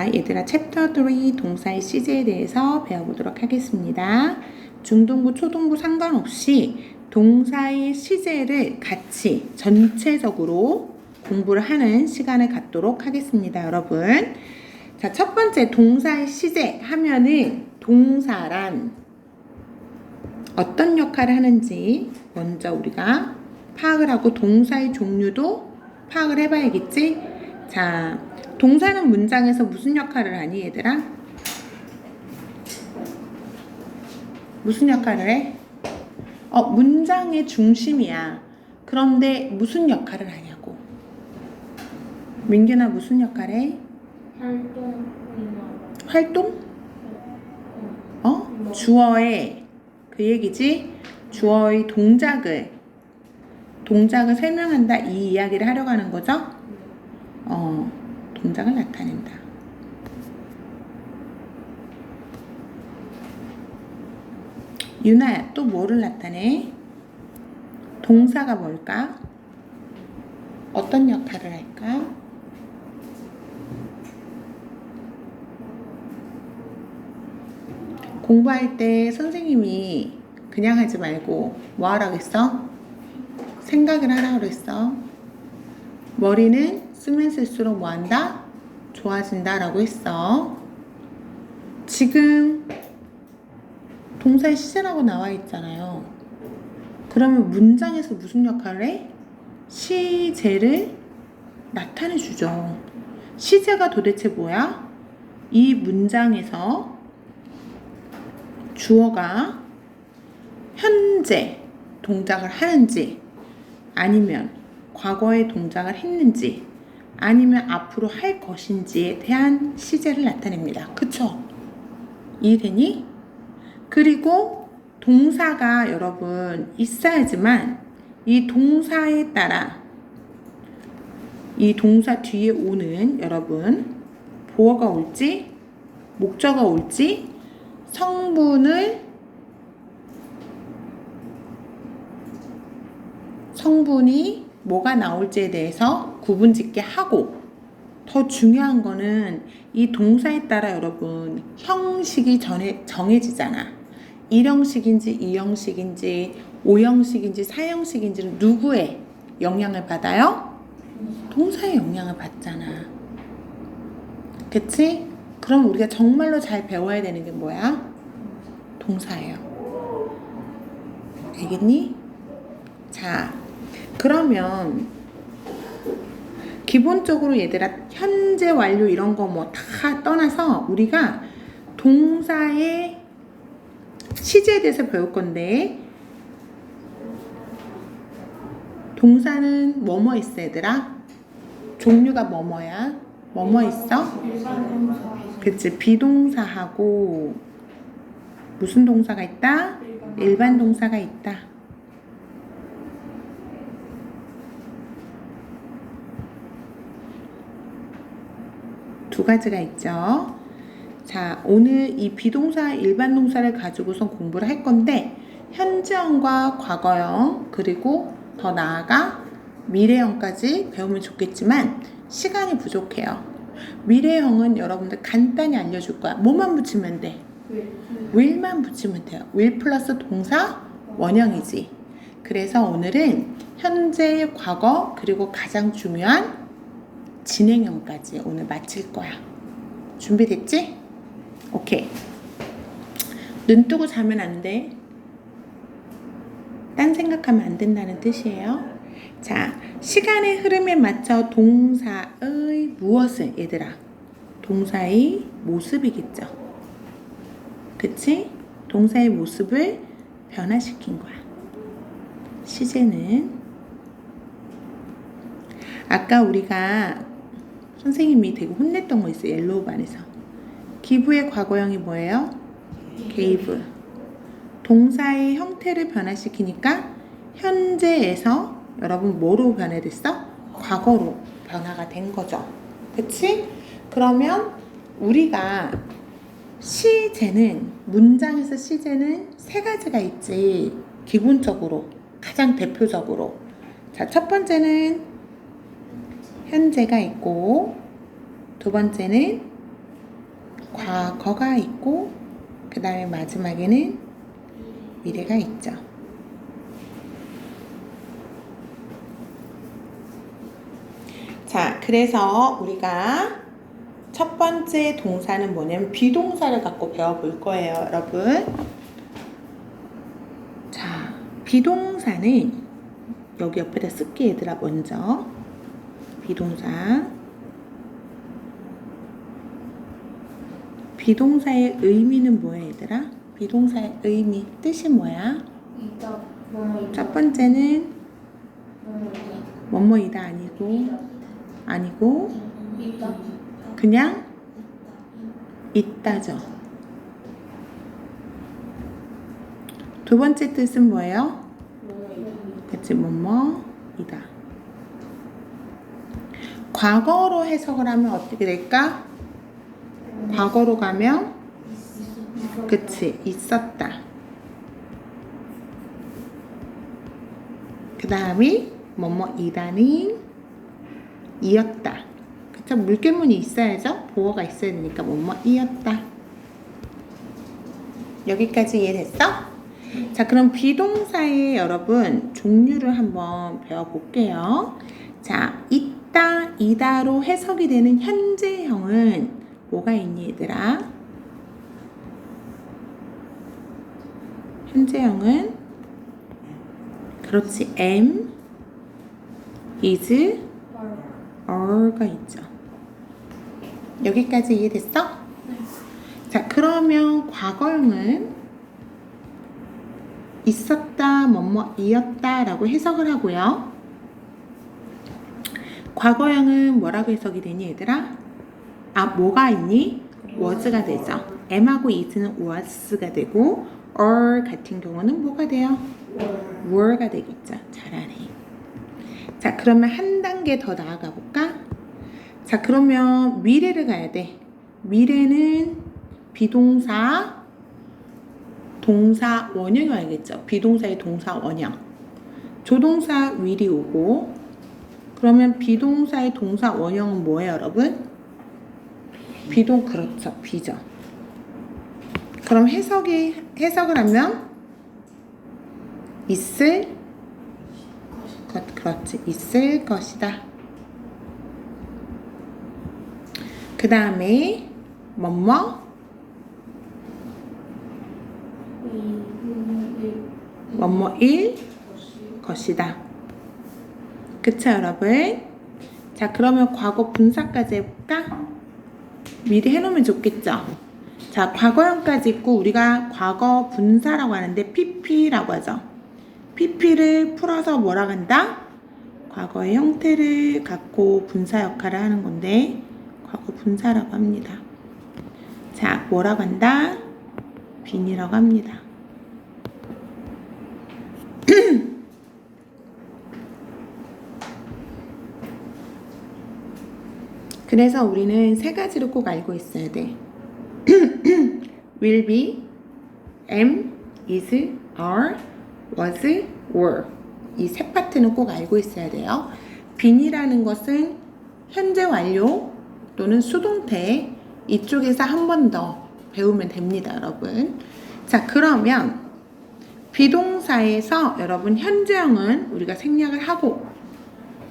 얘들아, 챕터 3 동사의 시제에 대해서 배워보도록 하겠습니다. 중동부, 초동부 상관없이 동사의 시제를 같이 전체적으로 공부를 하는 시간을 갖도록 하겠습니다, 여러분. 자, 첫 번째 동사의 시제 하면은 동사란 어떤 역할을 하는지 먼저 우리가 파악을 하고 동사의 종류도 파악을 해봐야겠지? 자, 동사는 문장에서 무슨 역할을 하니, 얘들아? 무슨 역할을 해? 문장의 중심이야. 그런데 무슨 역할을 하냐고. 민균아, 무슨 역할을 해? 활동? 주어의 그 얘기지? 주어의 동작을 설명한다, 이 이야기를 하려고 하는 거죠? 동작을 나타낸다. 유나야, 또 뭐를 나타내? 동사가 뭘까? 어떤 역할을 할까? 공부할 때 선생님이 그냥 하지 말고 뭐 하라고 했어? 생각을 하라고 했어. 머리는 쓰면 쓸수록 뭐 한다? 좋아진다 라고 했어. 지금 동사의 시제라고 나와 있잖아요. 그러면 문장에서 무슨 역할을 해? 시제를 나타내 주죠. 시제가 도대체 뭐야? 이 문장에서 주어가 현재 동작을 하는지, 아니면 과거의 동작을 했는지, 아니면 앞으로 할 것인지에 대한 시제를 나타냅니다. 그쵸? 이해되니? 그리고 동사가 여러분 있어야지만 이 동사에 따라 이 동사 뒤에 오는 여러분 보어가 올지 목적어가 올지 성분이 뭐가 나올지에 대해서 구분짓게 하고, 더 중요한 거는 이 동사에 따라 여러분 형식이 정해지잖아. 1형식인지 2형식인지 5형식인지 4형식인지는 누구의 영향을 받아요? 동사의 영향을 받잖아. 그치? 그럼 우리가 정말로 잘 배워야 되는 게 뭐야? 동사예요. 알겠니? 자, 그러면 기본적으로 얘들아, 현재 완료 이런 거 뭐 다 떠나서 우리가 동사의 시제에 대해서 배울 건데, 동사는 뭐뭐 있어, 얘들아? 종류가 뭐뭐야? 뭐뭐 있어? 그치, 비동사하고 무슨 동사가 있다? 일반 동사가 있다. 두 가지가 있죠. 자, 오늘 이 비동사, 일반 동사를 가지고서 공부를 할 건데, 현재형과 과거형, 그리고 더 나아가 미래형까지 배우면 좋겠지만 시간이 부족해요. 미래형은 여러분들 간단히 알려줄 거야. 뭐만 붙이면 돼? will만 붙이면 돼요. will 플러스 동사 원형이지. 그래서 오늘은 현재, 과거, 그리고 가장 중요한 진행형까지 오늘 마칠 거야. 준비됐지? 오케이. 눈 뜨고 자면 안 돼. 딴 생각하면 안 된다는 뜻이에요. 자, 시간의 흐름에 맞춰 동사의 무엇을, 얘들아? 동사의 모습이겠죠. 그치? 동사의 모습을 변화시킨 거야. 시제는 아까 우리가 선생님이 되게 혼냈던 거 있어요. 옐로우 반에서. 기브의 과거형이 뭐예요? gave. 동사의 형태를 변화시키니까 현재에서 여러분 뭐로 변화됐어? 과거로 변화가 된 거죠. 그치? 그러면 우리가 시제는, 문장에서 시제는 세 가지가 있지. 기본적으로, 가장 대표적으로. 자, 첫 번째는 현재가 있고, 두 번째는 과거가 있고 그 다음에 마지막에는 미래가 있죠. 자, 그래서 우리가 첫 번째 동사는 뭐냐면 비동사를 갖고 배워볼 거예요, 여러분. 자, 비동사는 여기 옆에다 쓸게, 얘들아. 먼저 비동사의 의미는 뭐야, 얘들아? 비동사의 의미, 뜻이 뭐야? 첫 번째는 뭐뭐이다 아니고 그냥 있다죠. 두 번째 뜻은 뭐예요? 그치, 뭐뭐이다. 과거로 해석을 하면 어떻게 될까? 과거로 가면 그치, 있었다. 그 다음에 뭐뭐이다는 이었다. 그쵸? 물결문이 있어야죠. 보어가 있어야 되니까 뭐뭐이었다. 여기까지 이해됐어? 자, 그럼 비동사의 여러분 종류를 한번 배워볼게요. 자, 있다, 이다로 해석이 되는 현재형은 뭐가 있니, 얘들아? 현재형은 그렇지, am, is, are가 있죠. 여기까지 이해됐어? 자, 그러면 과거형은 있었다, 뭐뭐이었다 라고 해석을 하고요. 과거형은 뭐라고 해석이 되니, 얘들아? 아, 뭐가 있니? was가 되죠. am하고 is는 was가 되고 are 같은 경우는 뭐가 돼요? were가 되겠죠. 잘하네. 자, 그러면 한 단계 더 나아가 볼까? 자, 그러면 미래를 가야 돼. 미래는 비동사, 동사 원형이 와야겠죠. 비동사의 동사 원형. 조동사 will이 오고, 그러면 비동사의 동사 원형은 뭐예요, 여러분? 그렇죠. 비죠. 그럼 해석을 하면 그렇지. 있을 것이다. 그 다음에 뭐뭐일 것이다. 그쵸, 여러분? 자, 그러면 과거 분사까지 해볼까? 미리 해놓으면 좋겠죠? 자, 과거형까지 있고 우리가 과거 분사라고 하는데 pp라고 하죠. pp를 풀어서 뭐라고 한다? 과거의 형태를 갖고 분사 역할을 하는 건데 과거 분사라고 합니다. 자, 뭐라고 한다? 빈이라고 합니다. 그래서 우리는 세 가지를 꼭 알고 있어야 돼. will be, am, is, are, was, were. 이 세 파트는 꼭 알고 있어야 돼요. be인이라는 것은 현재 완료 또는 수동태, 이쪽에서 한 번 더 배우면 됩니다, 여러분. 자, 그러면 비동사에서 여러분 현재형은 우리가 생략을 하고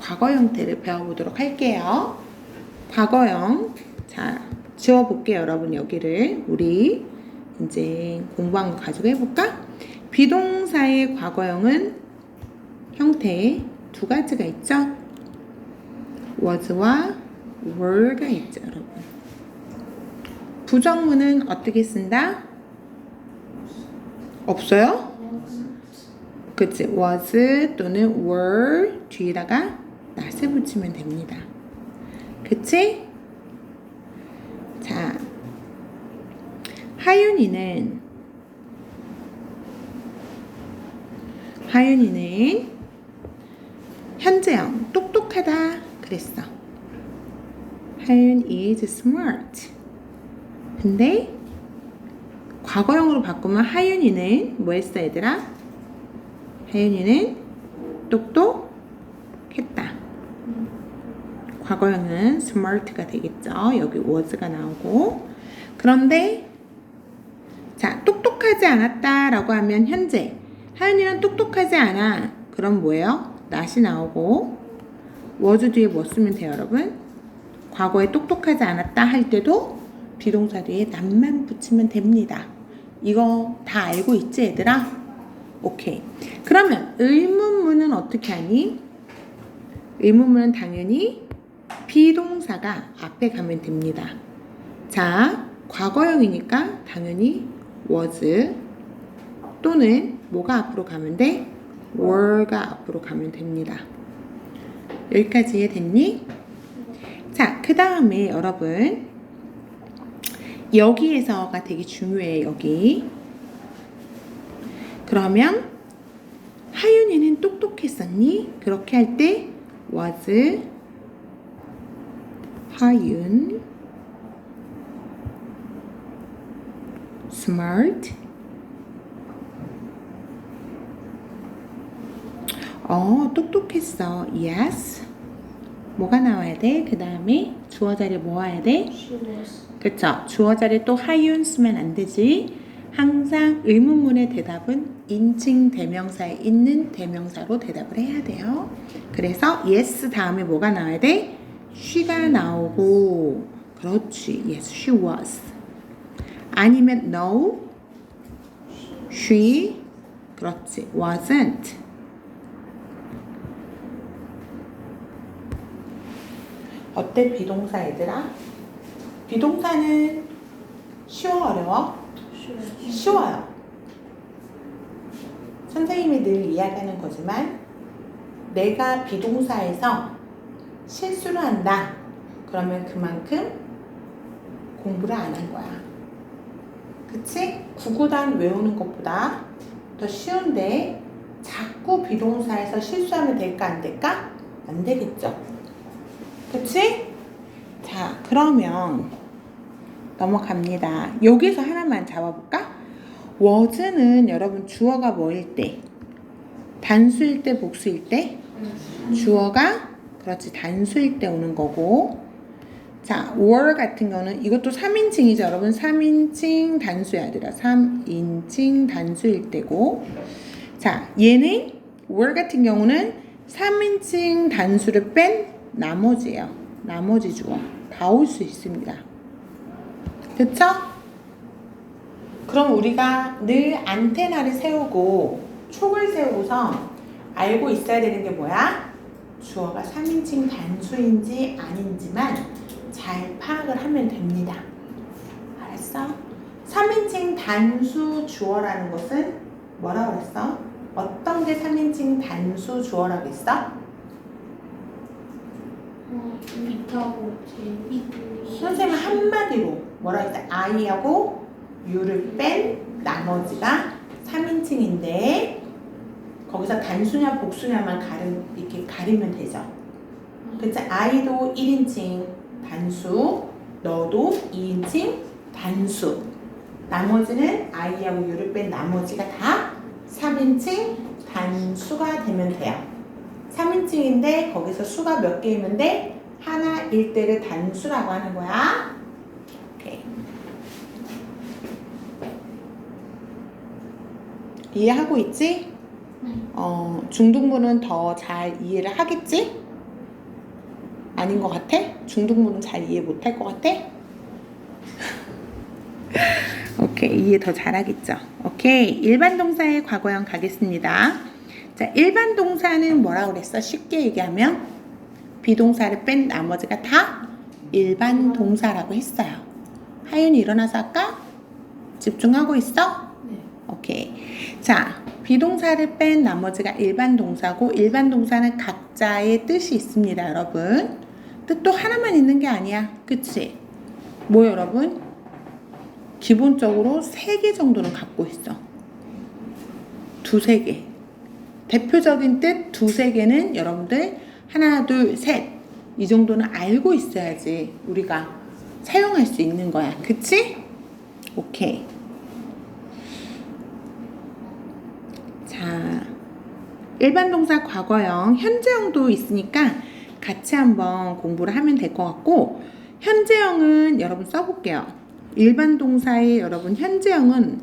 과거 형태를 배워보도록 할게요. 과거형. 자, 지워볼게요, 여러분. 여기를 우리 이제 공부한 거 가지고 해볼까? 비동사의 과거형은 형태 두 가지가 있죠. was와 were가 있죠, 여러분. 부정문은 어떻게 쓴다? 없어요? 그치? was 또는 were 뒤에다가 not을 붙이면 됩니다. 그치? 자, 하윤이는 현재형 똑똑하다 그랬어. 하윤 is smart. 근데 과거형으로 바꾸면 하윤이는 뭐 했어, 얘들아? 하윤이는 똑똑했다. 과거형은 smart가 되겠죠. 여기 was가 나오고. 그런데 자, 똑똑하지 않았다라고 하면 현재. 하윤이는 똑똑하지 않아. 그럼 뭐예요? not이 나오고 was 뒤에 뭐 쓰면 돼요, 여러분? 과거에 똑똑하지 않았다 할 때도 비동사 뒤에 not만 붙이면 됩니다. 이거 다 알고 있지, 얘들아? 오케이. 그러면 의문문은 어떻게 하니? 의문문은 당연히 비동사가 앞에 가면 됩니다. 자, 과거형이니까 당연히 was 또는 뭐가 앞으로 가면 돼? were가 앞으로 가면 됩니다. 여기까지 이해됐니? 자, 그 다음에 여러분 여기에서가 되게 중요해. 여기. 그러면 하윤이는 똑똑했었니? 그렇게 할 때 was 하윤 smart? 똑똑했어. yes. 뭐가 나와야 돼? 그 다음에 주어 자리에 뭐 와야 돼? 그쵸? 주어 자리에 또 하윤 쓰면 안 되지. 항상 의문문의 대답은 인칭 대명사에 있는 대명사로 대답을 해야 돼요. 그래서 yes 다음에 뭐가 나와야 돼? she가 나오고 그렇지. yes, she was. 아니면 no, she 그렇지. wasn't. 어때 비동사 얘들아? 비동사는 쉬워 어려워? 쉬워요. 선생님이 늘 이야기하는 거지만 내가 비동사에서 실수를 한다. 그러면 그만큼 공부를 안 한 거야. 그치? 구구단 외우는 것보다 더 쉬운데 자꾸 비동사에서 실수하면 될까 안 될까? 안 되겠죠. 그치? 자, 그러면 넘어갑니다. 여기서 하나만 잡아볼까? was는 여러분 주어가 뭐일 때? 단수일 때, 복수일 때? 주어가 그렇지 단수일 때 오는 거고 자, were 같은 거는 이것도 3인칭이죠. 여러분 3인칭 단수야 얘들아. 3인칭 단수일 때고 자, 얘는 were 같은 경우는 3인칭 단수를 뺀 나머지예요. 나머지 주어 다 올 수 있습니다. 그쵸? 그럼 우리가 늘 안테나를 세우고 촉을 세우고서 알고 있어야 되는 게 뭐야? 주어가 3인칭 단수인지 아닌지만 잘 파악을 하면 됩니다. 알았어? 3인칭 단수 주어라는 것은 뭐라고 그랬어? 어떤 게 3인칭 단수 주어라고 했어? 밑하고 제위. 선생님은 한마디로 뭐라 했어? I하고 U를 뺀 나머지가 3인칭인데 거기서 단수냐 복수냐만 이렇게 가리면 되죠. 그치? I도 1인칭 단수, 너도 2인칭 단수. 나머지는 I하고 U를 뺀 나머지가 다 3인칭 단수가 되면 돼요. 3인칭인데 거기서 수가 몇 개이면 돼? 하나일 때를 단수라고 하는 거야. 오케이. 이해하고 있지? 중등부는 더 잘 이해를 하겠지? 아닌 것 같아? 중등부는 잘 이해 못할 것 같아? 오케이, 이해 더 잘하겠죠? 오케이, 일반 동사의 과거형 가겠습니다. 자, 일반 동사는 뭐라고 그랬어? 쉽게 얘기하면 비동사를 뺀 나머지가 다 일반 동사라고 했어요. 하윤이 일어나서 할까? 집중하고 있어? 네. 오케이. 자, 비동사를 뺀 나머지가 일반 동사고 일반 동사는 각자의 뜻이 있습니다, 여러분. 뜻도 하나만 있는 게 아니야. 그치? 뭐 여러분? 기본적으로 3개 정도는 갖고 있어. 2-3개. 대표적인 뜻 2-3개는 여러분들 하나, 둘, 셋 이 정도는 알고 있어야지 우리가 사용할 수 있는 거야. 그치? 오케이. 자, 일반 동사 과거형, 현재형도 있으니까 같이 한번 공부를 하면 될 것 같고 현재형은 여러분 써볼게요. 일반 동사의 여러분 현재형은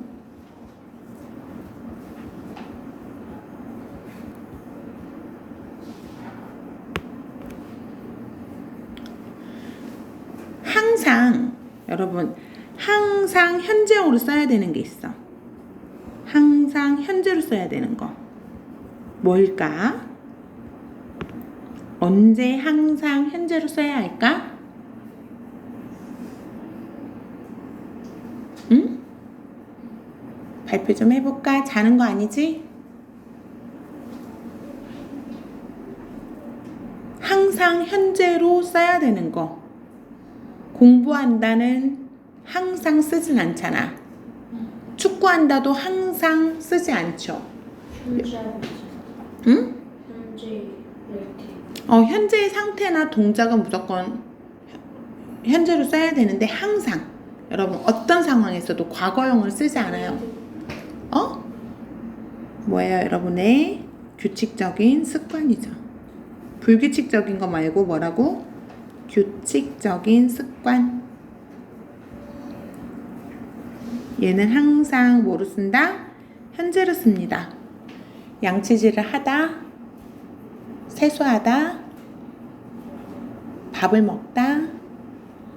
항상 여러분 항상 현재형으로 써야 되는 게 있어. 항상 현재로 써야 되는 거 뭘까? 언제 항상 현재로 써야 할까? 응? 발표 좀 해볼까? 자는 거 아니지? 항상 현재로 써야 되는 거. 공부한다는 항상 쓰진 않잖아. 축구한다도 항상 쓰지 않죠. 현재하고 응? 현재 이렇게 현재의 상태나 동작은 무조건 현재로 써야 되는데 항상 여러분 어떤 상황에서도 과거형을 쓰지 않아요. 뭐예요? 여러분의 규칙적인 습관이죠. 불규칙적인 거 말고 뭐라고? 규칙적인 습관. 얘는 항상 뭐로 쓴다? 현재로 씁니다. 양치질을 하다, 세수하다, 밥을 먹다.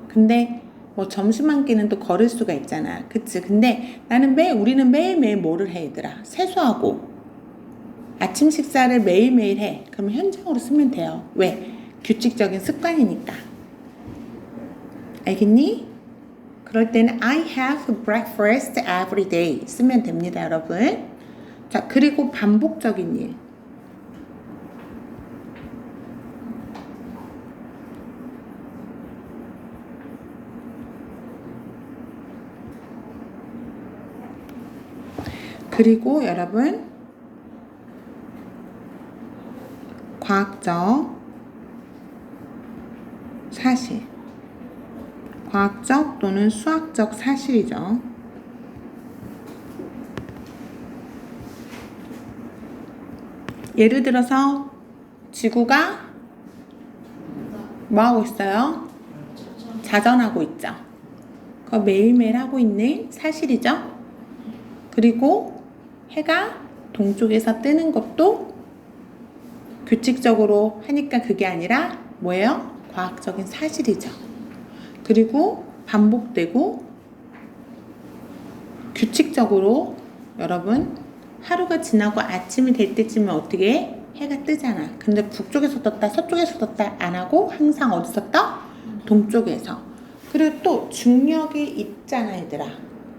근데 뭐 점심 한 끼는 또 걸을 수가 있잖아. 그치? 근데 우리는 매일매일 뭐를 해, 얘들아? 세수하고 아침 식사를 매일매일 해. 그러면 현재형으로 쓰면 돼요. 왜? 규칙적인 습관이니까. 알겠니? 그럴 때는 I have breakfast every day 쓰면 됩니다, 여러분. 자, 그리고 반복적인 일. 그리고 여러분 과학적 사실, 과학적 또는 수학적 사실이죠. 예를 들어서 지구가 뭐 하고 있어요? 자전하고 있죠. 그거 매일매일 하고 있는 사실이죠. 그리고 해가 동쪽에서 뜨는 것도 규칙적으로 하니까 그게 아니라 뭐예요? 과학적인 사실이죠. 그리고 반복되고 규칙적으로 여러분 하루가 지나고 아침이 될 때쯤에 어떻게 해? 해가 뜨잖아. 근데 북쪽에서 떴다 서쪽에서 떴다 안 하고 항상 어디서 떠? 동쪽에서. 그리고 또 중력이 있잖아, 얘들아.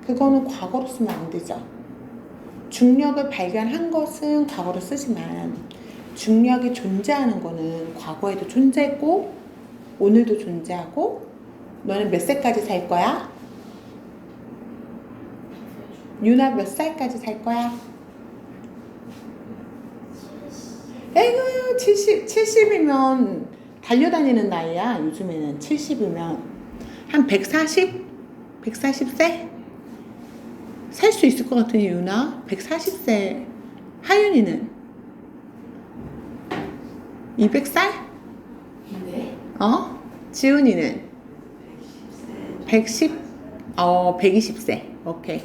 그거는 과거로 쓰면 안 되죠. 중력을 발견한 것은 과거로 쓰지만 중력이 존재하는 거는 과거에도 존재했고 오늘도 존재하고. 너는 몇 살까지 살 거야? 유나 몇 살까지 살 거야? 에이구 70이면 달려다니는 나이야. 요즘에는 70이면 한 140? 140세? 살 수 있을 것 같으니 유나 140세. 하윤이는 200살? 네. 지훈이는 110세. 120세. 오케이.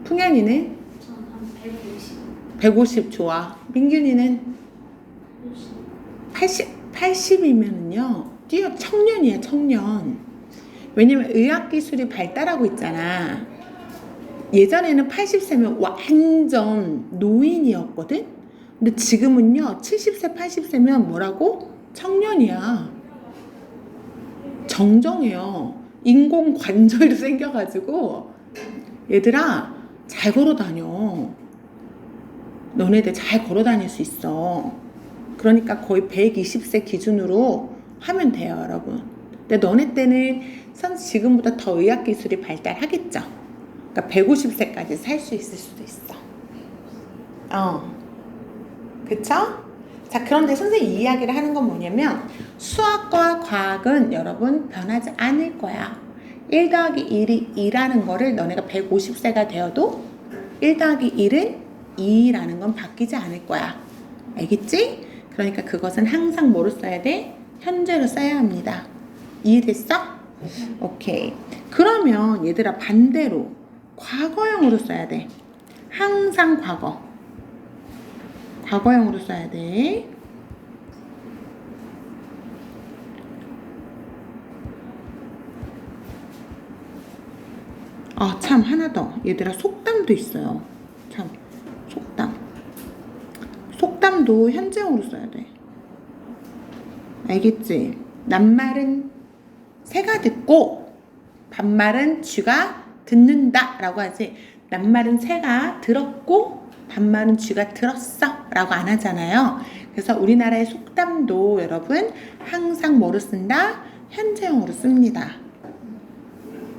풍현이는 전한 150. 150 좋아. 민균이는 80이면은요 청년이야, 청년. 왜냐면 의학기술이 발달하고 있잖아. 예전에는 80세면 완전 노인이었거든. 근데 지금은요 70세 80세면 뭐라고? 청년이야. 정정해요. 인공관절도 생겨가지고 얘들아 잘 걸어다녀. 너네들 잘 걸어다닐 수 있어. 그러니까 거의 120세 기준으로 하면 돼요, 여러분. 근데 너네 때는 지금보다 더 의학기술이 발달하겠죠. 그러니까 150세까지 살 수 있을 수도 있어. 그쵸? 자, 그런데 선생님이 이 이야기를 하는 건 뭐냐면 수학과 과학은 여러분 변하지 않을 거야. 1 더하기 1이 2라는 거를 너네가 150세가 되어도 1 더하기 1은 2라는 건 바뀌지 않을 거야. 알겠지? 그러니까 그것은 항상 뭐로 써야 돼? 현재로 써야 합니다. 이해됐어? 오케이. 그러면 얘들아 반대로 과거형으로 써야 돼. 항상 과거. 과거형으로 써야 돼. 아, 참, 하나 더. 얘들아, 속담도 있어요. 참, 속담. 속담도 현재형으로 써야 돼. 알겠지? 낱말은 새가 듣고 반말은 쥐가 듣는다 라고 하지. 낱말은 새가 들었고 반말은 쥐가 들었어 라고 안 하잖아요. 그래서 우리나라의 속담도 여러분 항상 뭐로 쓴다? 현재형으로 씁니다.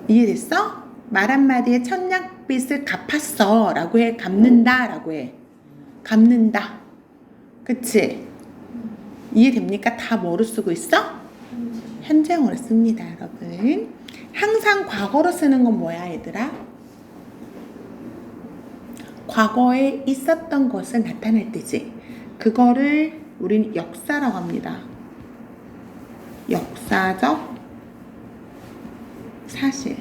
이해됐어? 말 한마디에 천냥빚을 갚았어 라고 해. 갚는다 라고 해. 갚는다. 그치? 이해됩니까? 다 뭐로 쓰고 있어? 현재형으로 씁니다, 여러분. 항상 과거로 쓰는 건 뭐야, 얘들아? 과거에 있었던 것을 나타낼 때지. 그거를 우리는 역사라고 합니다. 역사적 사실.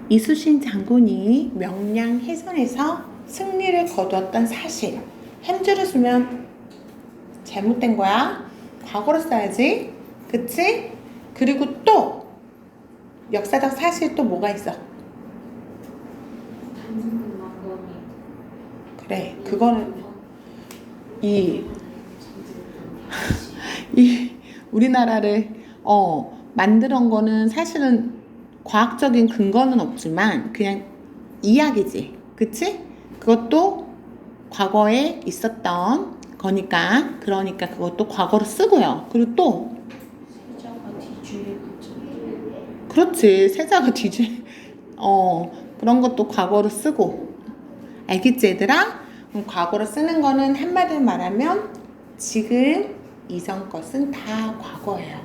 이순신 장군이 명량해전에서 승리를 거두었던 사실. 현재로 쓰면 잘못된 거야. 과거로 써야지. 그치? 그리고 또 역사적 사실 또 뭐가 있어? 그래, 그거는 이 우리나라를 만들어 거는 사실은 과학적인 근거는 없지만 그냥 이야기지. 그치? 그것도 과거에 있었던 거니까 그러니까 그것도 과거로 쓰고요. 그리고 또 세자가 뒤주에 갇혔다. 그렇지. 세자가 뒤지. 그런 것도 과거로 쓰고. 알겠지, 얘들아? 그럼 과거로 쓰는 거는 한마디로 말하면 지금 이전 것은 다 과거예요.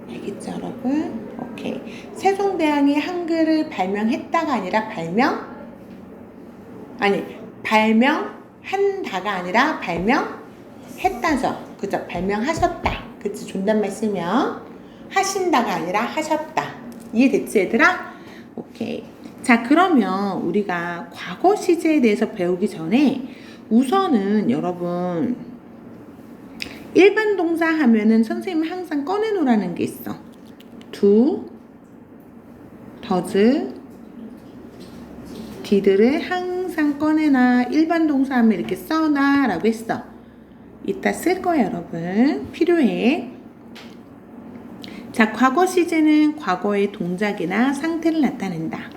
알겠죠, 여러분? 오케이. 세종대왕이 한글을 발명했다가 아니라 발명한다가 아니라 발명했다죠. 그죠? 발명하셨다. 그치? 존댓말 쓰면 하신다가 아니라 하셨다. 이해됐지, 얘들아? 오케이. 자, 그러면 우리가 과거 시제에 대해서 배우기 전에 우선은 여러분 일반 동사 하면은 선생님 항상 꺼내놓으라는 게 있어. do, does, did를 항상 꺼내놔. 일반 동사 하면 이렇게 써놔 라고 했어. 이따 쓸 거예요, 여러분. 필요해. 자, 과거 시제는 과거의 동작이나 상태를 나타낸다.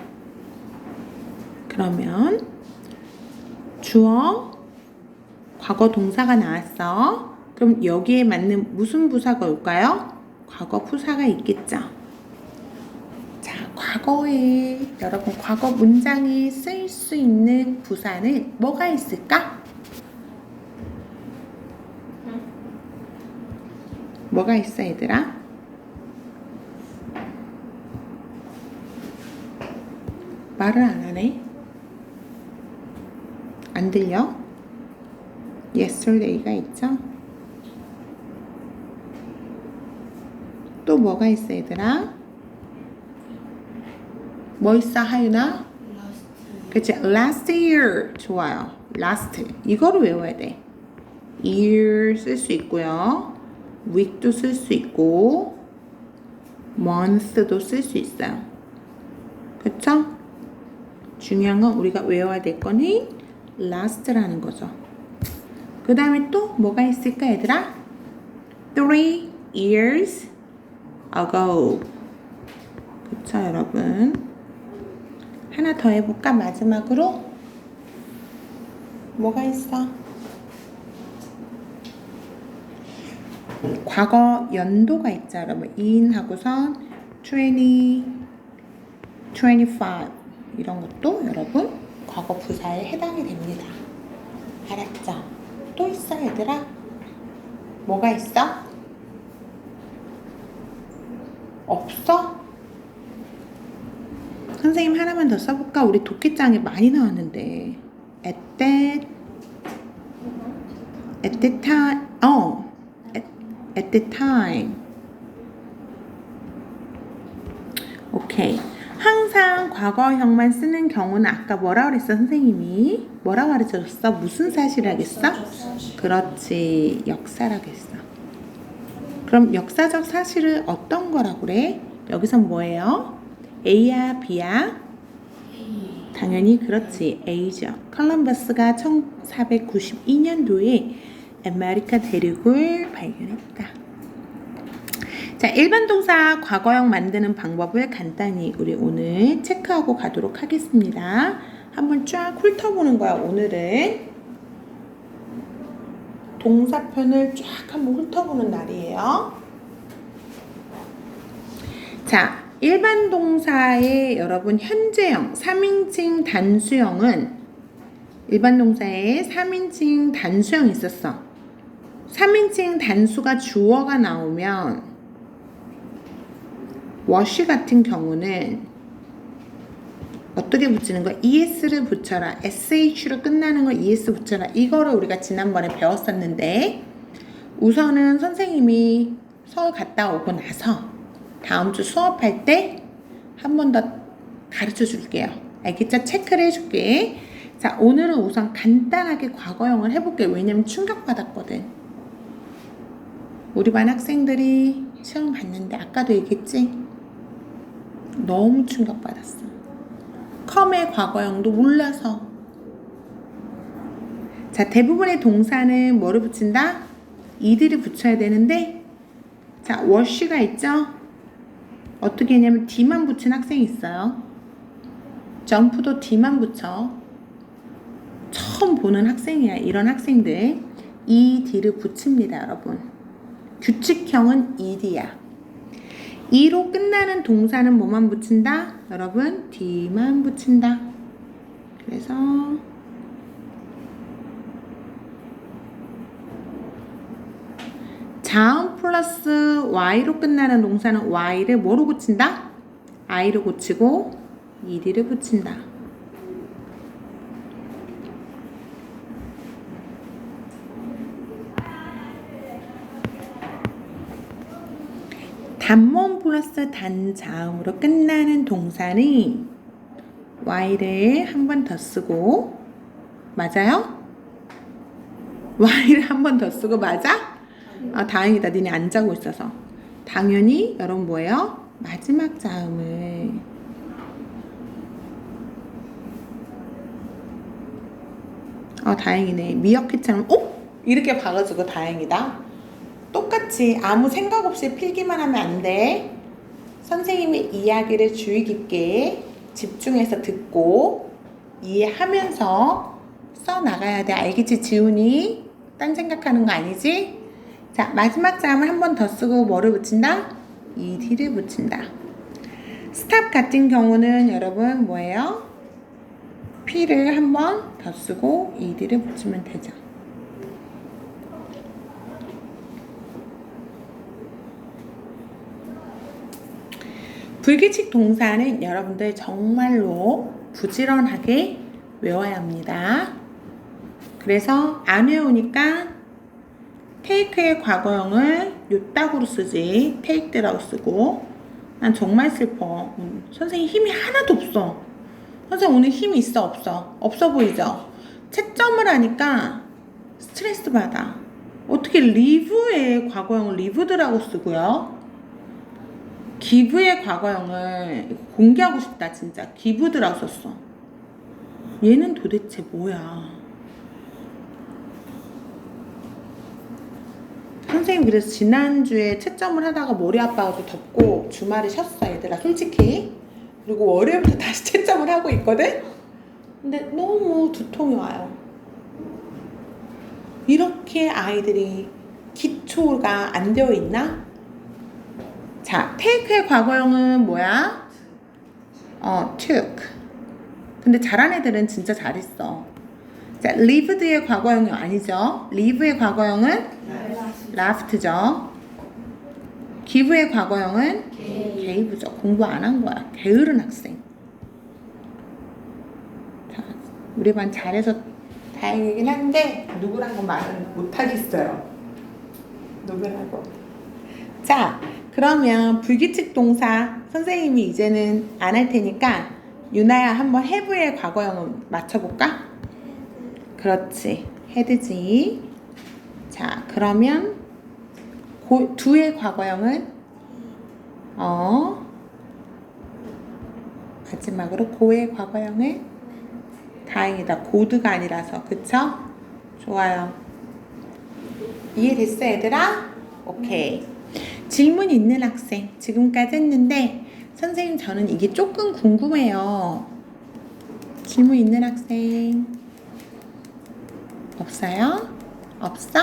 그러면 주어, 과거 동사가 나왔어. 그럼 여기에 맞는 무슨 부사가 올까요? 과거 부사가 있겠죠. 자, 과거에 여러분 과거 문장에 쓸 수 있는 부사는 뭐가 있을까? 뭐가 있어, 얘들아? 말을 안 하네. 안 들려? yesterday가 있죠? 또 뭐가 있어, 얘들아? 뭐 있어, 하윤아? 그치? last year. 좋아요. last. 이거를 외워야 돼. year 쓸 수 있고요. week도 쓸 수 있고 month도 쓸 수 있어요. 그쵸? 중요한 건 우리가 외워야 될 거는 last라는 거죠. 그 다음에 또 뭐가 있을까, 얘들아? 3 years ago. 그쵸, 여러분? 하나 더 해볼까? 마지막으로 뭐가 있어? 과거 연도가 있죠, 여러분. in 하고선 20, 25 이런 것도 여러분 과거 부사에 해당이 됩니다. 알았죠? 또 있어, 얘들아? 뭐가 있어? 없어? 선생님 하나만 더 써볼까? 우리 독해장에 많이 나왔는데 at that time 오케이. 항상 과거형만 쓰는 경우는 아까 뭐라 그랬어, 선생님이? 뭐라고 가르쳐줬어? 무슨 사실이라겠어? 그렇지, 역사라겠어. 그럼 역사적 사실은 어떤 거라고 그래? 여기선 뭐예요? A야, B야? 당연히 그렇지, A죠. 컬럼버스가 1492년도에 아메리카 대륙을 발견했다. 자, 일반 동사 과거형 만드는 방법을 간단히 우리 오늘 체크하고 가도록 하겠습니다. 한번 쫙 훑어보는 거야. 오늘은 동사편을 쫙 한번 훑어보는 날이에요. 자, 일반 동사의 여러분 현재형 3인칭 단수형은 일반 동사에 3인칭 단수형이 있었어. 3인칭 단수가 주어가 나오면 wash 같은 경우는 어떻게 붙이는 거야? es를 붙여라. sh로 끝나는 거 es 붙여라. 이거를 우리가 지난번에 배웠었는데 우선은 선생님이 서울 갔다 오고 나서 다음 주 수업할 때 한 번 더 가르쳐 줄게요. 알겠죠? 체크를 해줄게. 자, 오늘은 우선 간단하게 과거형을 해볼게. 왜냐면 충격받았거든. 우리 반 학생들이 시험 봤는데 아까도 얘기했지? 너무 충격받았어. 컴의 과거형도 몰라서. 자, 대부분의 동사는 뭐를 붙인다? 이들을 붙여야 되는데 자, wash가 있죠? 어떻게 했냐면 D만 붙인 학생이 있어요. 점프도 D만 붙여. 처음 보는 학생이야. 이런 학생들 ED를 붙입니다, 여러분. 규칙형은 ED야. E로 끝나는 동사는 뭐만 붙인다? 여러분, D만 붙인다. 그래서 자음 플러스 Y로 끝나는 동사는 Y를 뭐로 고친다? I로 고치고 ED를 붙인다. 단모음 플러스 단자음으로 끝나는 동사는 Y를 한 번 더 쓰고 맞아요? Y를 한 번 더 쓰고 맞아? 아, 다행이다. 니네 안 자고 있어서. 당연히 여러분 뭐예요? 마지막 자음을 다행이네. 미역캣처럼 이렇게 봐가지고 다행이다. 똑같이 아무 생각 없이 필기만 하면 안 돼. 선생님의 이야기를 주의 깊게 집중해서 듣고 이해하면서 써나가야 돼. 알겠지, 지훈이? 딴 생각하는 거 아니지? 자, 마지막 자음을 한 번 더 쓰고 뭐를 붙인다? ED를 붙인다. 스탑 같은 경우는 여러분 뭐예요? P를 한 번 더 쓰고 ED를 붙이면 되죠. 불규칙 동사는 여러분들 정말로 부지런하게 외워야 합니다. 그래서 안 외우니까 take의 과거형을 요따구로 쓰지 taked라고 쓰고 난 정말 슬퍼. 선생님 힘이 하나도 없어. 선생님 오늘 힘이 있어 없어? 없어 보이죠? 채점을 하니까 스트레스 받아. 어떻게 live의 과거형을 lived라고 쓰고요. give의 과거형을 공개하고 싶다 진짜. gived라고 썼어. 얘는 도대체 뭐야? 선생님 그래서 지난주에 채점을 하다가 머리 아파가지고 덥고 주말에 쉬었어 얘들아 솔직히. 그리고 월요일부터 다시 채점을 하고 있거든? 근데 너무 두통이 와요. 이렇게 아이들이 기초가 안 되어 있나? 자, take의 과거형은 뭐야? took. 근데 잘한 애들은 진짜 잘했어. 자, lived의 과거형은 아니죠. live의 과거형은 laught죠. give의 과거형은 gave죠. 공부 안 한 거야. 게으른 학생. 자, 우리 반 잘해서 다행이긴 한데 누구랑은 말은 못 하겠어요. 누구라고. 자, 그러면 불규칙 동사 선생님이 이제는 안 할 테니까 유나야 한번 have의 과거형을 맞춰볼까? 그렇지. had지. 자, 그러면 do의 과거형은 마지막으로 go의 과거형은 다행이다. good가 아니라서. 그쵸? 좋아요. 이해됐어 얘들아? 오케이. 질문 있는 학생 지금까지 했는데 선생님 저는 이게 조금 궁금해요. 질문 있는 학생 없어요? 없어?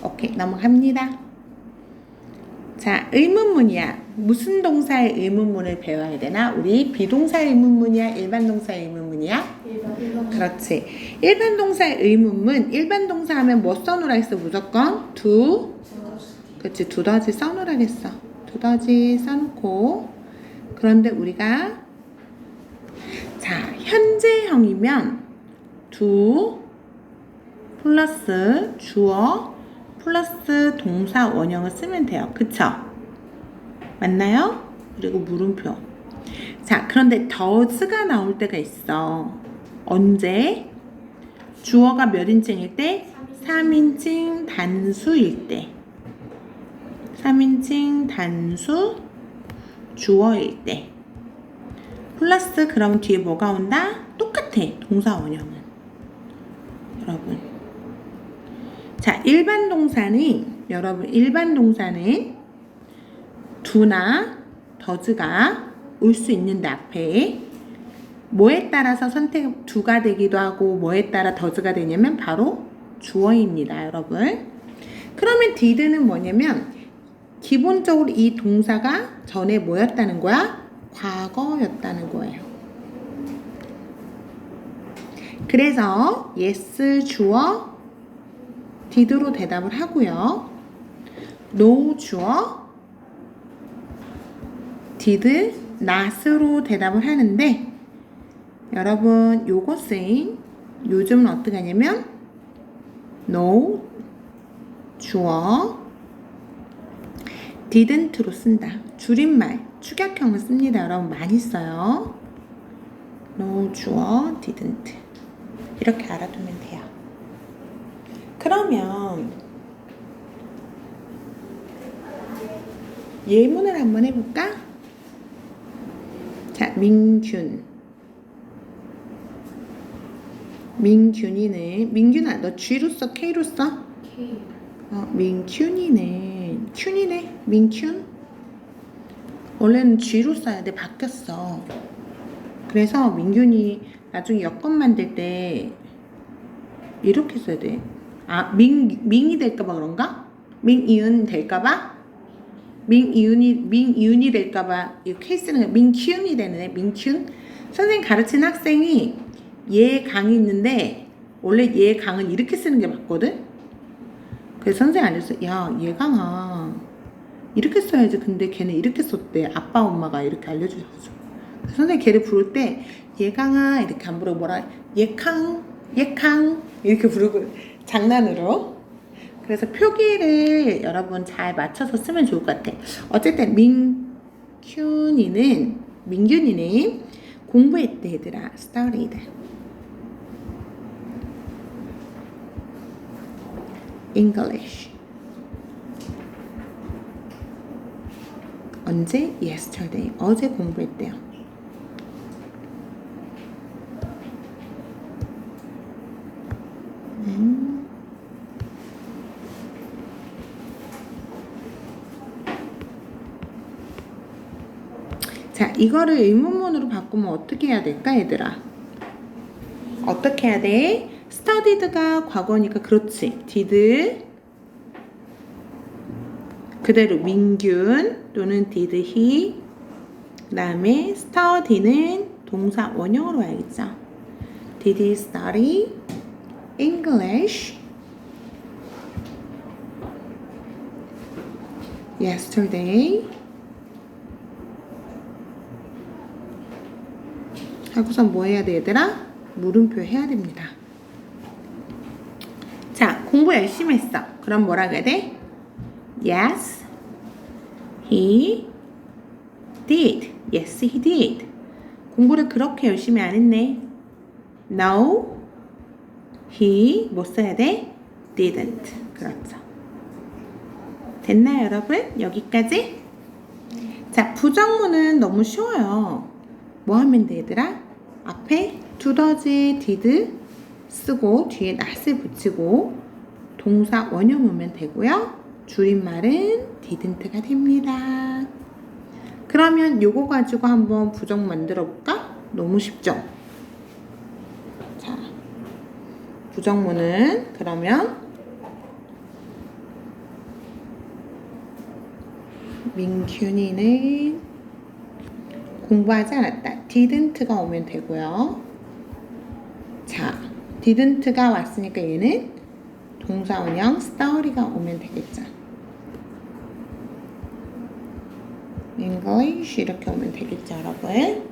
오케이 넘어갑니다. 자, 의문문이야. 무슨 동사의 의문문을 배워야 되나? 우리 비동사의 의문문이야? 일반 동사의 의문문이야? 일반. 그렇지. 일반 동사의 의문문. 일반 동사 하면 뭐 써놓으라 했어? 무조건 do. 그렇지. 두더지 써놓으라 했어. 두더지 써놓고. 그런데 우리가 자, 현재형이면 do 플러스 주어 플러스 동사 원형을 쓰면 돼요. 그쵸? 맞나요? 그리고 물음표. 자, 그런데 does가 나올 때가 있어. 언제? 주어가 몇 인칭일 때? 3인칭 단수일 때. 3인칭 단수 주어일 때. 플러스 그럼 뒤에 뭐가 온다? 똑같아. 동사 원형은. 여러분. 자, 일반 동사는 여러분 일반 동사는 do나 does가 올 수 있는데 앞에 뭐에 따라서 선택 do가 되기도 하고 뭐에 따라 does가 되냐면 바로 주어입니다, 여러분. 그러면 did는 뭐냐면 기본적으로 이 동사가 전에 뭐였다는 거야? 과거였다는 거예요. 그래서 yes 주어 did로 대답을 하고요. no 주어 did not으로 대답을 하는데 여러분 요것은 요즘은 어떻게 하냐면 no 주어 didn't로 쓴다. 줄임말 축약형을 씁니다. 여러분 많이 써요. no 주어 didn't 이렇게 알아두면 돼요. 그러면 예문을 한번 해볼까? 자, 민균이는 민균아 너 G로 써? K로 써? K. 균이네 민균 원래는 G로 써야 돼. 바뀌었어. 그래서 민균이 나중에 여권 만들 때 이렇게 써야 돼. 민이 될까봐 그런가? 민이은 될까봐? 민이은이 될까봐 이 케이스는 민큐이 되네. 민큐. 선생님 가르친 학생이 얘 강이 있는데 원래 얘 강은 이렇게 쓰는 게 맞거든? 그래서 선생님 알려줬어. 야, 얘 강아 이렇게 써야지. 근데 걔는 이렇게 썼대. 아빠 엄마가 이렇게 알려주셔서 선생님 걔를 부를 때 얘강아 이렇게 안 부르고 뭐라 얘캉 이렇게 부르고 장난으로. 그래서 표기를 여러분 잘 맞춰서 쓰면 좋을 것 같아. 어쨌든 민균이는 공부했대 얘들아. studied English. 언제? yesterday. 어제 공부했대요. 자, 이거를 의문문으로 바꾸면 어떻게 해야 될까, 얘들아? 어떻게 해야 돼? studied가 과거니까 그렇지. did 그대로 민균 또는 did he. 그 다음에 study는 동사 원형으로 와야겠죠. Did he study English yesterday? 하고서 뭐 해야 돼 얘들아? 물음표 해야 됩니다. 자, 공부 열심히 했어. 그럼 뭐라 그래야 돼? Yes, He did. Yes, he did. 공부를 그렇게 열심히 안 했네. No, he 뭐 써야 돼? Didn't. 그렇죠. 됐나요, 여러분? 여기까지? 자, 부정문은 너무 쉬워요. 뭐 하면 돼, 얘들아? 앞에 두더지 did 쓰고 뒤에 not을 붙이고 동사 원형 오면 되고요. 줄임말은 didn't가 됩니다. 그러면 요거 가지고 한번 부정 만들어 볼까? 너무 쉽죠? 자, 부정문은 그러면 민균이는 공부하지 않았다. didn't가 오면 되고요. 자, didn't가 왔으니까 얘는 동사 원형 study가 오면 되겠죠. English 이렇게 오면 되겠죠, 여러분.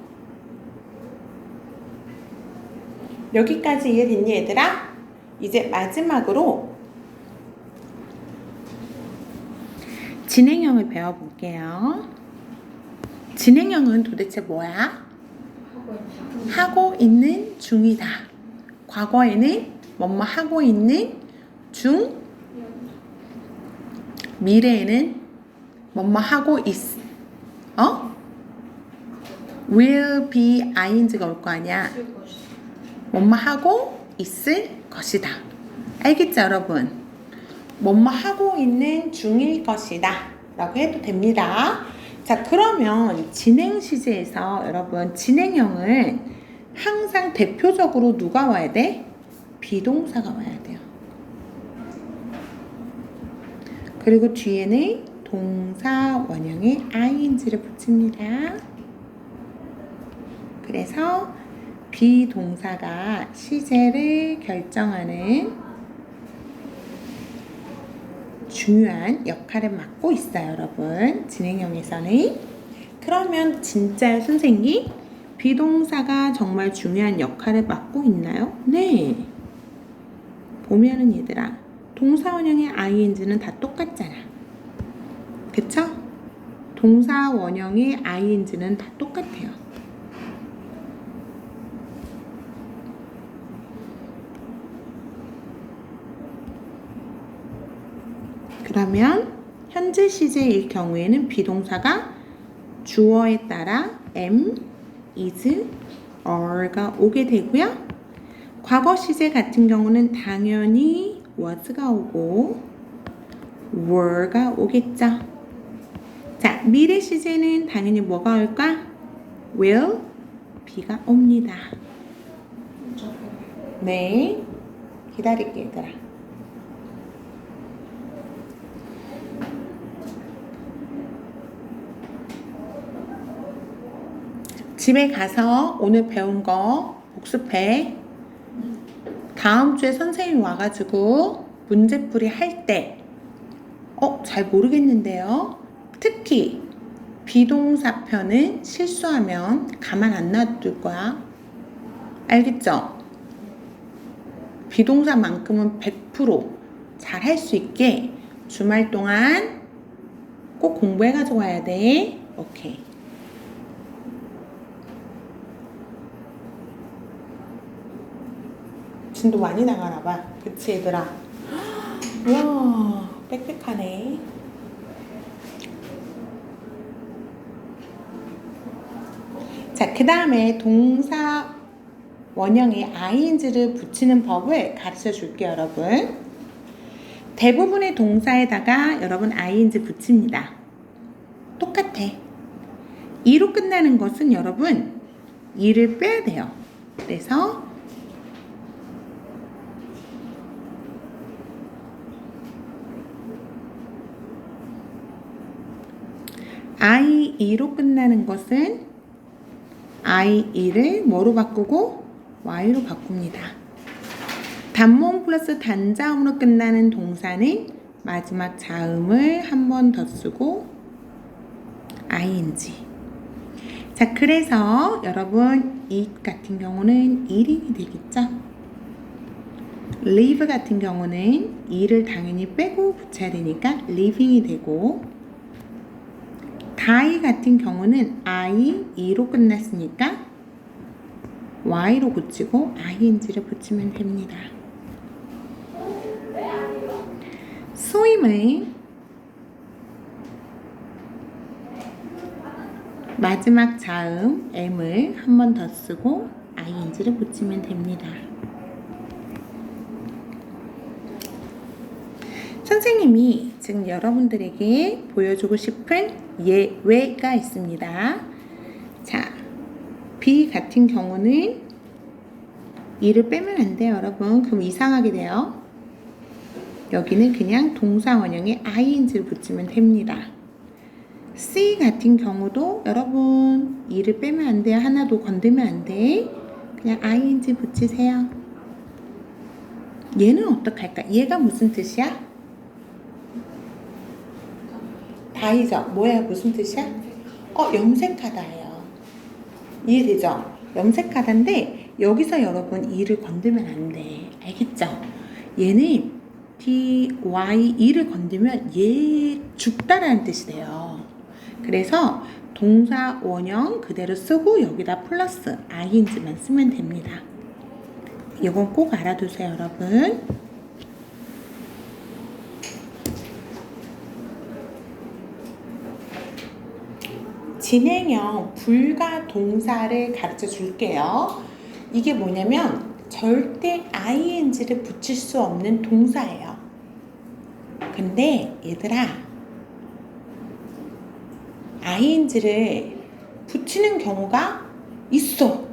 여기까지 이해됐니, 얘들아? 이제 마지막으로 진행형을 배워볼게요. 진행형은 도대체 뭐야? 하고 있는 중이다. 과거에는 뭐뭐 하고 있는 중, 미래에는 뭐뭐 하고 있, will be ing가 올 거 아니야. 뭐뭐 하고 있을 것이다. 알겠죠, 여러분? 뭐뭐 하고 있는 중일 것이다 라고 해도 됩니다. 자, 그러면 진행 시제에서 여러분 진행형은 항상 대표적으로 누가 와야 돼? 비동사가 와야 돼요. 그리고 뒤에는 동사 원형에 ing를 붙입니다. 그래서 비동사가 시제를 결정하는 중요한 역할을 맡고 있어요, 여러분. 진행형에서는. 그러면 진짜 선생님, 비동사가 정말 중요한 역할을 맡고 있나요? 네. 보면은 얘들아, 동사 원형의 ing는 다 똑같잖아. 그쵸? 동사 원형의 ing는 다 똑같아요. 그러면 현재 시제일 경우에는 비동사가 주어에 따라 am, is, are가 오게 되고요. 과거 시제 같은 경우는 당연히 was가 오고 were가 오겠죠. 자, 미래 시제는 당연히 뭐가 올까? will, be가 옵니다. 네, 기다릴게요, 얘들아. 집에 가서 오늘 배운 거 복습해. 다음 주에 선생님이 와가지고 문제풀이 할 때, 잘 모르겠는데요. 특히 비동사 편은 실수하면 가만 안 놔둘 거야. 알겠죠? 비동사만큼은 100% 잘 할 수 있게 주말 동안 꼭 공부해가지고 와야 돼. 오케이. 진도 많이 나가나 봐. 그치, 얘들아? 우와, 빽빽하네. 자, 그 다음에 동사 원형에 ing를 붙이는 법을 가르쳐 줄게요, 여러분. 대부분의 동사에다가 여러분 ing 붙입니다. 똑같아. 이로 끝나는 것은 여러분 이를 빼야 돼요. 그래서 IE로 끝나는 것은 IE를 뭐로 바꾸고 Y로 바꿉니다. 단모음 플러스 단자음으로 끝나는 동사는 마지막 자음을 한 번 더 쓰고 ING. 자, 그래서 여러분 eat 같은 경우는 eating이 되겠죠? live 같은 경우는 e를 당연히 빼고 붙여야 되니까 living이 되고 die 같은 경우는 I, E로 끝났으니까 Y로 고치고 ing를 붙이면 됩니다. swim은 마지막 자음 M을 한 번 더 쓰고 ing를 붙이면 됩니다. 선생님이 지금 여러분들에게 보여주고 싶은 예외가 있습니다. 자, B 같은 경우는 이를 빼면 안 돼요, 여러분. 그럼 이상하게 돼요. 여기는 그냥 동사 원형에 ing를 붙이면 됩니다. C 같은 경우도 여러분 이를 빼면 안 돼요. 하나도 건들면 안 돼. 그냥 ing 붙이세요. 얘는 어떡할까? 얘가 무슨 뜻이야? 다이죠. 뭐야? 무슨 뜻이야? 염색하다예요. 이해되죠? 염색하다인데 여기서 여러분 이를 건들면 안 돼. 알겠죠? 얘는 i를 건들면 얘 죽다라는 뜻이 돼요. 그래서 동사 원형 그대로 쓰고 여기다 플러스 ing만 쓰면 됩니다. 이건 꼭 알아두세요, 여러분. 진행형 불가 동사를 가르쳐 줄게요. 이게 뭐냐면 절대 ing를 붙일 수 없는 동사예요. 근데 얘들아, ing를 붙이는 경우가 있어.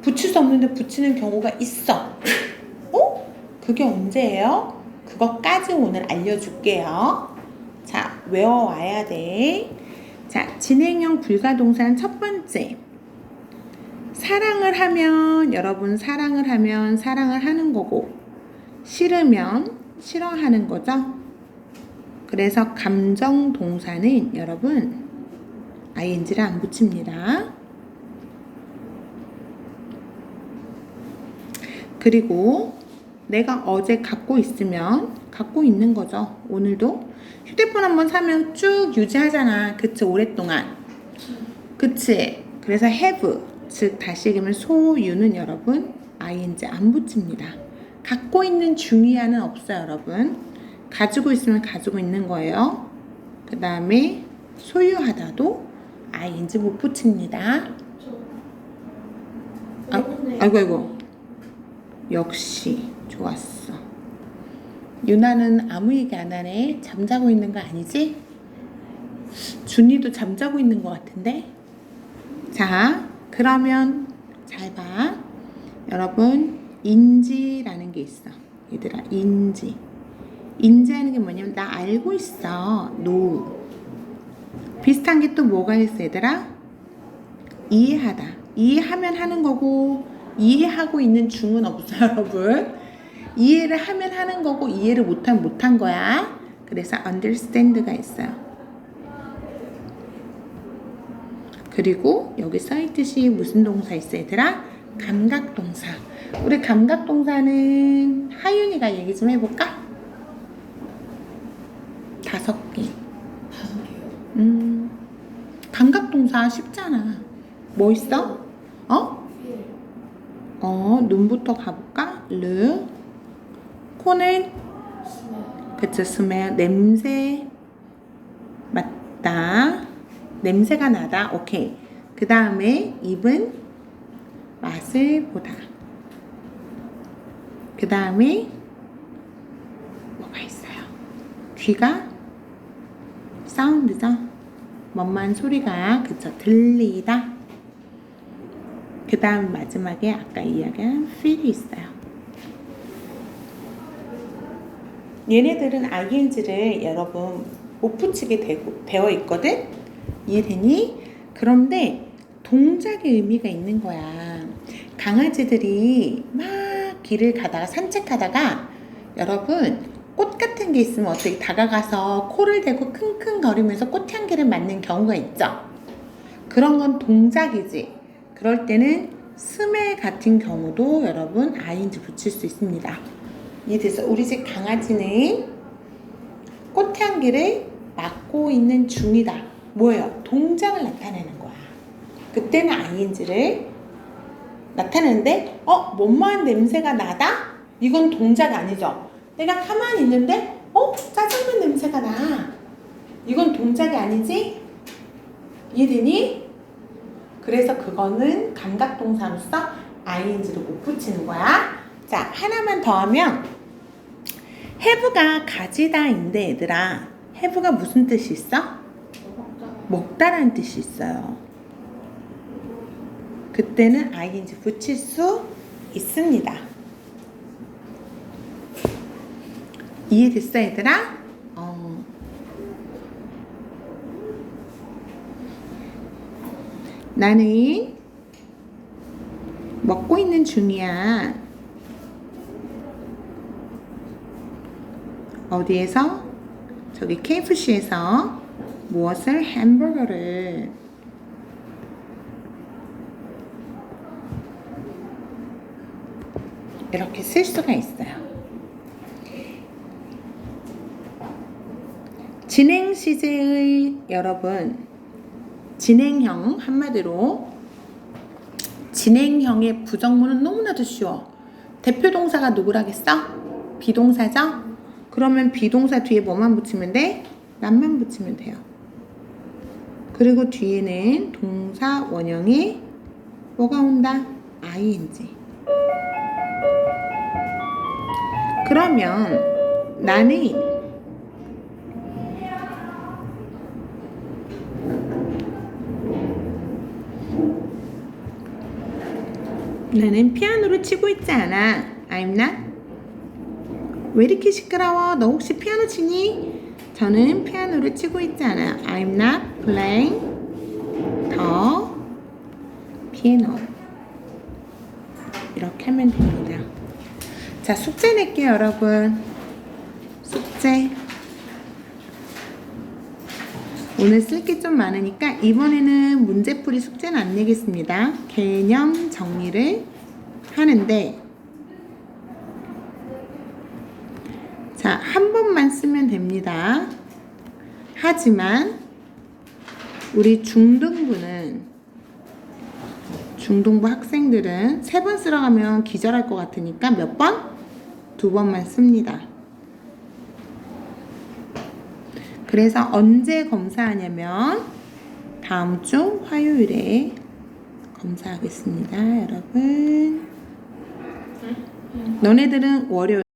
붙일 수 없는데 붙이는 경우가 있어. 그게 언제예요? 그것까지 오늘 알려줄게요. 자, 외워와야 돼. 자, 진행형 불가동사는 첫 번째. 사랑을 하면, 여러분 사랑을 하면 사랑을 하는 거고, 싫으면 싫어하는 거죠. 그래서 감정 동사는 여러분 ing를 안 붙입니다. 그리고 내가 어제 갖고 있으면 갖고 있는 거죠. 오늘도 휴대폰 한번 사면 쭉 유지하잖아. 그치? 오랫동안. 그치? 그래서 have, 즉 다시 얘기하면 소유는 여러분 ing 안 붙입니다. 갖고 있는 중이야는 없어요, 여러분. 가지고 있으면 가지고 있는 거예요. 그 다음에 소유하다도 ing 못 붙입니다. 아이고. 역시 좋았어. 유나는 아무 얘기 안 하네. 잠자고 있는 거 아니지? 준이도 잠자고 있는 것 같은데? 자, 그러면 잘 봐. 여러분, 인지라는 게 있어. 얘들아, 인지. 인지하는 게 뭐냐면 나 알고 있어. know. 비슷한 게 또 뭐가 있어, 얘들아? 이해하다. 이해하면 하는 거고 이해하고 있는 중은 없어요, 여러분. 이해를 하면 하는 거고 이해를 못하면 못한 거야. 그래서 understand가 있어요. 그리고 여기 써있듯이 무슨 동사 있어, 얘들아? 감각동사. 우리 감각동사는 하윤이가 얘기 좀 해볼까? 5개. 감각동사 쉽잖아. 뭐 있어? 눈부터 가볼까? 르. 코는? 그쵸, 스멜. 냄새. 맡다. 냄새가 나다. 오케이. 그 다음에 입은? 맛을 보다. 그 다음에 뭐가 있어요? 귀가? 사운드죠? 뭔만 소리가 그쵸 들리다. 그 다음 마지막에 아까 이야기한 feel이 있어요. 얘네들은 ing를 여러분 못 붙이게 되어 있거든? 이해되니? 그런데 동작의 의미가 있는 거야. 강아지들이 막 길을 가다가 산책하다가 여러분 꽃 같은 게 있으면 어떻게 다가가서 코를 대고 킁킁거리면서 꽃향기를 맡는 경우가 있죠. 그런 건 동작이지. 그럴 때는 스멜 같은 경우도 여러분 ing 붙일 수 있습니다. 이래서 우리 집 강아지는 꽃향기를 맡고 있는 중이다. 뭐예요? 동작을 나타내는 거야. 그때는 ing를 나타내는데 뭐뭐한 냄새가 나다? 이건 동작 아니죠. 내가 가만히 있는데 짜장면 냄새가 나. 이건 동작이 아니지? 이해되니? 그래서 그거는 감각동사로서 ing를 못 붙이는 거야. 자, 하나만 더 하면 have가 가지다인데 얘들아, have가 무슨 뜻이 있어? 먹다라는 뜻이 있어요. 그때는 ing 붙일 수 있습니다. 이해됐어 얘들아? 나는 먹고 있는 중이야. 어디에서? 저기 KFC에서 무엇을? 햄버거를. 이렇게 쓸 수가 있어요. 진행 시제의 여러분, 진행형 한마디로 진행형의 부정문은 너무나도 쉬워. 대표 동사가 누구라겠어? 비동사죠? 그러면 비동사 뒤에 뭐만 붙이면 돼? 난만 붙이면 돼요. 그리고 뒤에는 동사 원형이 뭐가 온다? ing. 그러면 나는 피아노를 치고 있지 않아. I'm not. 왜 이렇게 시끄러워? 너 혹시 피아노 치니? 저는 피아노를 치고 있지 않아. I'm not playing the piano. 이렇게 하면 됩니다. 자, 숙제 낼게요, 여러분. 숙제. 오늘 쓸 게 좀 많으니까 이번에는 문제풀이 숙제는 안 내겠습니다. 개념 정리를 하는데, 자, 한 번만 쓰면 됩니다. 하지만 우리 중등부 학생들은 3번 쓰러 가면 기절할 것 같으니까 몇 번? 2번만 씁니다. 그래서 언제 검사하냐면 다음 주 화요일에 검사하겠습니다, 여러분. 너네들은 월요일